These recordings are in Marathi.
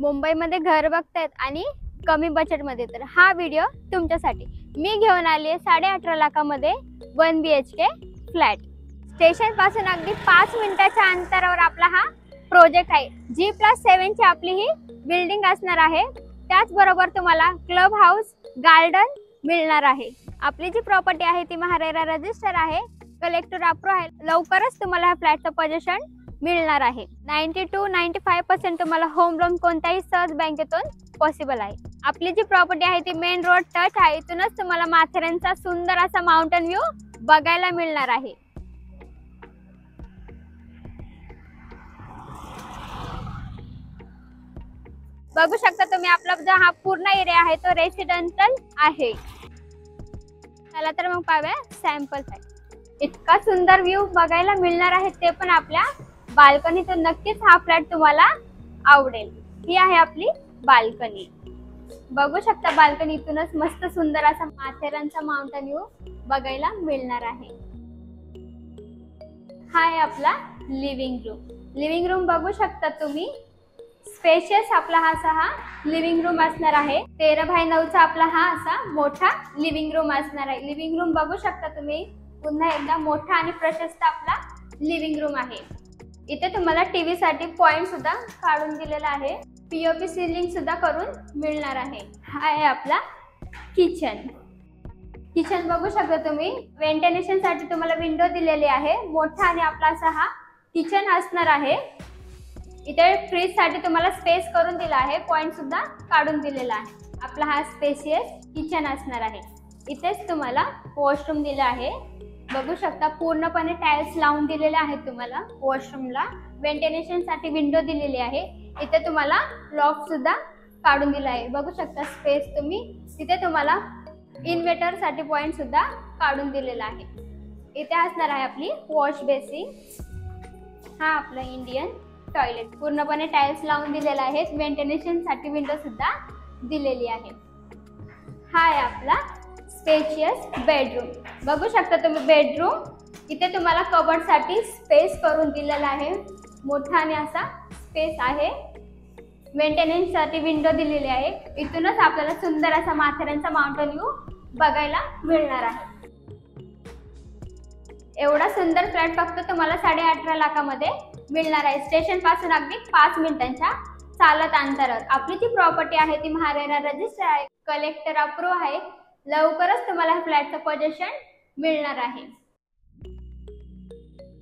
मुंबईमध्ये घर बघतायत आणि कमी बजेटमध्ये, तर हा व्हिडिओ तुमच्यासाठी. मी घेऊन आली आहे 18.5 लाखामध्ये 1 BHK फ्लॅट. स्टेशन पासून अगदी 5 मिनिटाच्या अंतरावर आपला हा प्रोजेक्ट आहे. G+7 ची आपली ही बिल्डिंग असणार आहे. त्याचबरोबर तुम्हाला क्लब हाऊस, गार्डन मिळणार आहे. आपली जी प्रॉपर्टी आहे ती महारेरा रजिस्टर आहे, कलेक्टर अप्रूव्ह आहे. लवकरच तुम्हाला ह्या फ्लॅटचं पोझिशन मिळणार आहे. 90 to 95% तुम्हाला होम लोन कोणत्याही सहज बँकेतून पॉसिबल आहे. आपली जी प्रॉपर्टी आहे ती मेन रोड टच आहे. इथूनच तुम्हाला माथेरानचा सुंदर असा माउंटेन व्ह्यू बघायला मिळणार आहे. बघू शकता तुम्ही, आपला जो हा पूर्ण एरिया आहे तो रेसिडेंशियल आहे. चला तर मग पाहूया सॅम्पल फ्लॅट. इतका सुंदर व्ह्यू बघायला मिळणार आहे, ते पण आपल्या बाल्कनीतून. नक्कीच हा फ्लॅट तुम्हाला आवडेल. ही आहे आपली बाल्कनी. बघू शकता बाल्कनीतूनच मस्त सुंदर असा माथेरानचा माउंटेन व्ह्यू बघायला मिळणार आहे. हा आहे आपला लिव्हिंग रूम. लिव्हिंग रूम बघू शकता तुम्ही, स्पेशियस आपला हा लिव्हिंग रूम असणार आहे. 13x9 आपला हा असा मोठा लिव्हिंग रूम असणार आहे. लिव्हिंग रूम बघू शकता तुम्ही, पुन्हा एकदा मोठा आणि प्रशस्त आपला लिव्हिंग रूम आहे. इथे तुम्हाला टीव्ही साठी पॉइंट सुद्धा काढून दिलेला आहे. पीओपी सीलिंग सुद्धा करून मिळणार आहे. हा आहे आपला किचन. किचन बघू शकता तुम्ही, व्हेंटिलेशन साठी तुम्हाला विंडो दिलेली आहे. मोठा आणि आपला असा हा किचन असणार आहे. इथे फ्रीज साठी तुम्हाला स्पेस करून दिला आहे, पॉइंट सुद्धा काढून दिलेला आहे. आपला हा स्पेशियस किचन असणार आहे. इथेच तुम्हाला वॉशरूम दिला आहे. बघू शकता पूर्णपणे टाइल्स लावून दिलेले आहेत तुम्हाला वॉशरूमला. व्हेंटिलेशन साठी विंडो दिलेली आहे. इथे तुम्हाला लॉफ्ट सुद्धा काढून दिला आहे. बघू शकता स्पेस तुम्ही. तिथे तुम्हाला इन्व्हर्टर साठी पॉइंट सुद्धा काढून दिलेला आहे. इथे असणार आहे आपली वॉश बेसिन. हा आपला इंडियन टॉयलेट. पूर्णपणे टाइल्स लावून दिलेला आहे. व्हेंटिलेशन साठी विंडो सुद्धा दिलेली आहे. हा आहे आपला स्पेशियस बेडरूम. बघू शकता तुम्ही बेडरूम. इथे तुम्हाला कबर्ड साठी स्पेस करून दिलेला आहे. मोठा आणि असा स्पेस आहे. मेंटेनन्स साठी विंडो दिलेली आहे. इथूनच आपल्याला सुंदर असा माथेरानचा माउंटेन व्ह्यू बघायला मिळणार आहे. एवढा सुंदर फ्लॅट फक्त तुम्हाला 18.5 लाखामध्ये मिळणार आहे. स्टेशन पासून अगदी 5 मिनिटांच्या चालत अंतरावर. आपली जी प्रॉपर्टी आहे ती महारेरा रजिस्टर आहे, कलेक्टर अप्रूव्ह आहे. लवकरच तुम्हाला फ्लॅटचं पोझिशन मिळणार आहे.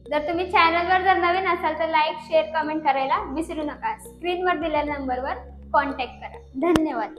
जर तुम्ही चॅनलवर जर नवीन असाल तर लाईक, शेअर, कमेंट करायला विसरू नका. स्क्रीनवर दिलेल्या नंबरवर कॉन्टॅक्ट करा. धन्यवाद.